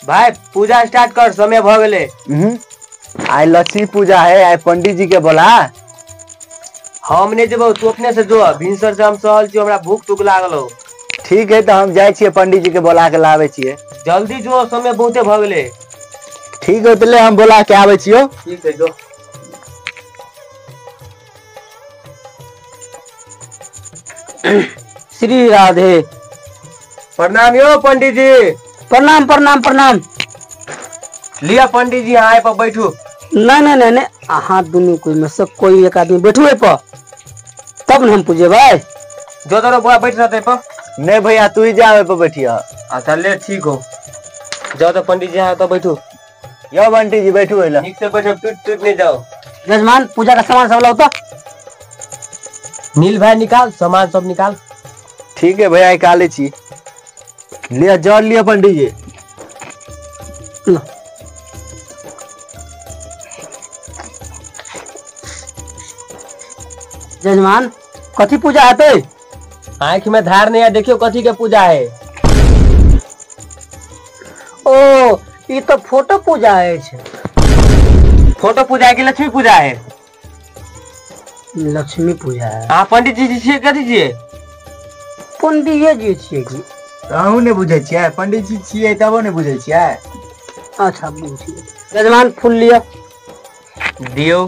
भाई पूजा स्टार्ट कर, समय भ गेले। आई लक्ष्मी पूजा है, आई पंडित जी के बोला। हम नहीं जेबो, तू अपने से जो। भिनसर से हम सहल छी, हमरा भूख तुक लागल हो। ठीक है तो हम जाए छिए, पंडित जी के बोला के लावे छिए। जल्दी जो, समय बहुते भ गेले। ठीक है तो हम बोला के आवे छियो। ठीक है जो। श्री राधे। प्रणाम यो पंडित जी। प्रणाम प्रणाम प्रणाम। लिया पंडित जी, यहाँ पर बैठू। नहीं नहीं नहीं नहीं, हाथ दोनों कोई में सब कोई एक आदमी बैठू है पर तब न हम पूजे भाई। जो तोरो बुआ बैठ रहते पर। नहीं भैया तू ही जावे पे बैठिया। अच्छा ले ठीक हो। जाओ तो पंडित जी यहाँ तो बैठू। यो बंटी जी बैठू है। ठीक से बैठो, टूट नहीं जाओ। यजमान पूजा का सामान सब लाओ तो। नील भाई निकाल, सामान सब निकाल। ठीक है भैया निकाले छी। लिया जल लिया पंडित जी। यजमान कथी पूजा है पे? आँख में धार नहीं है, देखियो कथी के पूजा है। ओ ये तो फोटो पूजा है। फोटो पूजा है कि लक्ष्मी पूजा है? लक्ष्मी पूजा है। हाँ पंडित जी छिए, कथी छिए? पंडित जी छिए की? अहू ने बुझे छिए, पंडित जी छिए तबो ने बुझे छिए। अच्छा बुझिए। यजमान फूल लिया दियो।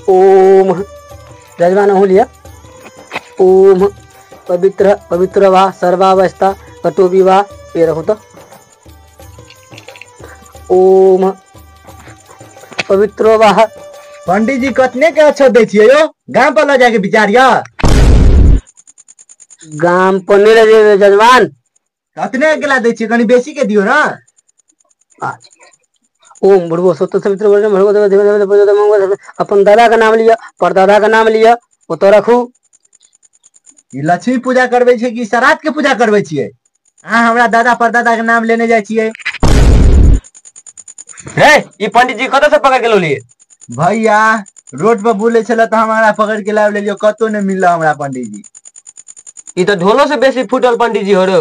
ओम। यजमान अहू लिया। ओम पवित्र पवित्र वा सर्वावस्था कतो विवाह। ये रखो तो। ओम पवित्र वाह। पंडित जी कतने के अच्छा दे छिए यो? गांव पर ले जाके बिचारिया। गांव पर नहीं रहे यजमान। कतने के ला दे छिए, कनी बेसी के दियो ना। ओम भूर्भुवः स्वः सवितुर् वरेण्यं भर्गो देवस्य धीमहि तन्नो प्रचोदयात्। अपन दादा का नाम लिया, परदादा का नाम लिया, वो तो रखू। ये लक्ष्मी पूजा करवे छिए कि श्राद्ध के पूजा करवे छिए? हां हमरा दादा परदादा के नाम लेने जाय छिए। हे ये पंडित जी कत से पकड़ के लो लिए? भैया रोड पर बुले छला त हमारा पकड़ के लाव ले लियो, कतो ने मिलला हमरा पंडित जी। ये तो ढोलो से बेसी फुटल पंडित जी हो रे।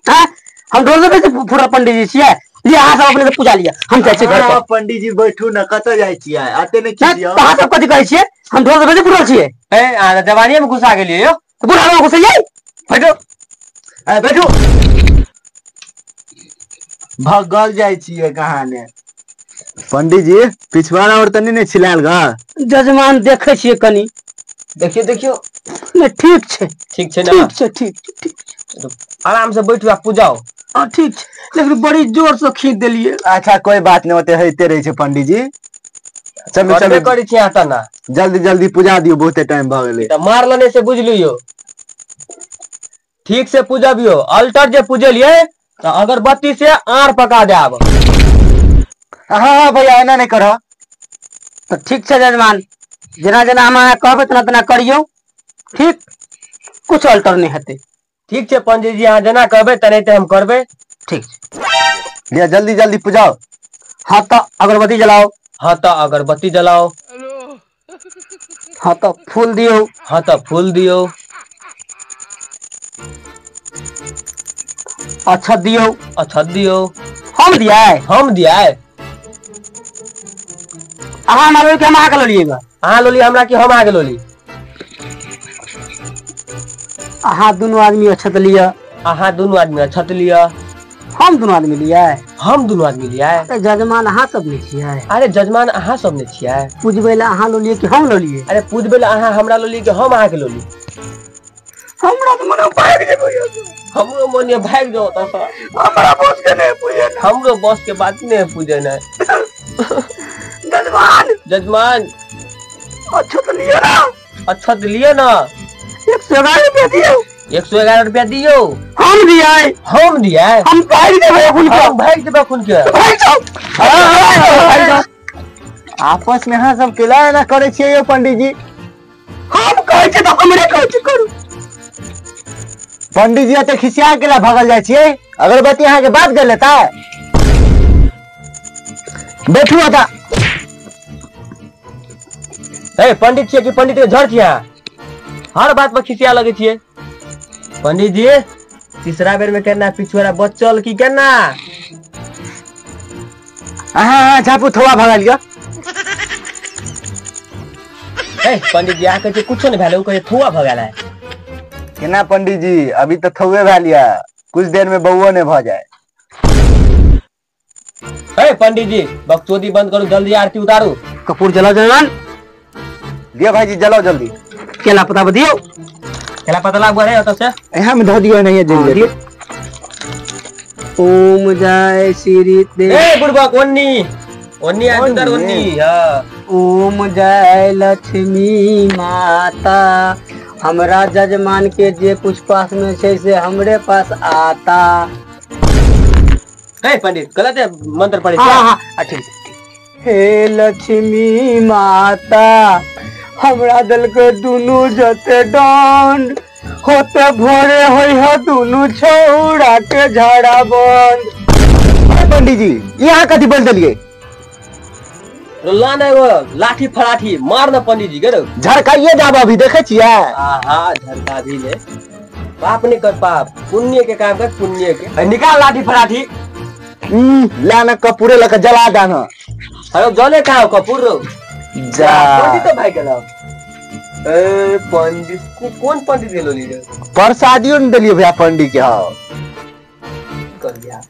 हां हम ढोल से बेसी फुटल पंडित जी छिए। लिया हां सब अपने से पूजा लिया। हम जाय छी घर पर। पंडित जी बैठू न, कत जाय छिए? आते ने खिसियो। कहां सब कथि कहै छिए? हम ढोल से बेसी फुटल छिए। ए आ जवानी में घुसा गेलिए यो। तो बुढ़ा में घुसैयै। बैठो। ए बैठू। भगल जाय छिए कहां ने? पंडित जी पिछवाड़ा और तनी ने छिलाल ग। यजमान देखे छिए कनी। देखियो देखियो। नहीं ठीक छे। ठीक छे ना? ठीक छे ठीक। आराम से बैठो आ पूजाओ। हां ठीक छे, लेकिन बड़ी जोर से खींच देलिए। अच्छा कोई बात नहीं, होते होते रहे छे पंडित जी। चल चल करी छी आता ना। जल्दी जल्दी पूजा दियो, बहुते टाइम भ गेले। त मार लने से बुझ लियो। ठीक से पूजबियो। अल्टर जे पूजलिए त अगरबत्ती से आर पका देब। हां भैया एना नहीं करह। तो ठीक छे यजमान, जना जना हम कहबे तना तना करियो। ठीक, कुछ अल्टर नहीं हेते। ठीक छे पंडित जी, अहाँ जना कहबे तनाहिते हम करबे। ठीक छे। लिया जल्दी जल्दी पूजाओ। हाँ तो अगरबत्ती जलाओ। हाँ तो अगरबत्ती जलाओ। हाँ तो फूल दियो। हाँ तो फूल दियो। अच्छा दियो। अच्छा दियो। हम दिया है। हम दिया है। अहाँ मारो कि हम आके लो लिए बा। अहाँ लो लिए हमरा कि हम आके लो ली? अहाँ दोनों आदमी अक्षत लिया। अहाँ दोनों आदमी अक्षत लिया। हम दोनों आदमी लिया है। हम दोनों आदमी लिया है। अरे जजमान अहाँ सब ने छिया है। अरे जजमान अहाँ सब ने छिया है। पूजबे ला अहाँ लो लिए कि हम लो लिए? अरे पूजबे ला अहाँ हमरा लो लिए कि हम अहाँ के लो ली? हमरा तो मने भाग जेबो। हमरो मने भाग जाओ त हमरा बस के नहीं पूजे। हमरो बस के बात नहीं पूजे ना। जजमान जजमान अक्षत लिया ना। अक्षत लिए ना। 111 रुपया दियो। 111 रुपया दियो। हम दिया है। हम दिया है। हम भाग देबे खुन के। हम भाग देबे खुन के। भाग जाओ। आपस में हां सब केला ना करे छिए यो पंडित जी। हम कहै छै त हमरे कहै छै करू। पंडित जी अते खिसिया केला भागल जाय छिए? अगरबत्ती अहाँ के बात कर लेता है। बैठू आता। ए पंडित छिए कि पंडित के झड़ छिए? हर बात पर खिसिया लगे छिए। पंडित जी तीसरा बेर में करना पिछुआरा बच्चल की करना। हाँ झापू थोड़ा भगा लिया। पंडित जी आके कुछ नहीं भेल कहे थुआ भगाला है। केना पंडित जी अभी तो थौए भा लिया, कुछ देर में बउओ ने भ जाए। पंडित जी बकचोदी बंद करो, जल्दी आरती उतारू। कपूर जलाओ जजमान। दियो भाई जी जलाओ जल्दी। केला पता बतियो। केला पता लाग रहे हो से यहाँ में धो दियो नहीं है जल्दी। ओम जय श्री देव। बुढ़बा ओन्नी ओन्नी आरती उतार ओन्नी। ओम जय लक्ष्मी माता। हमरा जजमान के जे कुछ पास में छे से हमरे पास आता। पंडित गलत है मंत्र पढ़े। हाँ अच्छा। हे लक्ष्मी माता हमरा दल के दुनु जते दंड होते भोरे होई हो दुनु छौड़ा के झाड़ा बंद। पंडित जी यहाँ कथी बोल दिलिए? लाठी फलाठी मार न पंडित जी के। झड़काइए जाब अभी देखे छिए। हाँ झड़का भी ले। पाप नहीं कर, पाप पुण्य के काम कर, पुण्य के। निकाल लाठी फलाठी। लाना कपूरे लगा जला दाना। अरे जले कहाँ हो कपूर रो जा। पंडित तो भाई गला। पंडित को कौन पंडित गेलो लीडर? प्रसादियों नहीं दिलिए भैया पंडित के। हाँ कर दिया।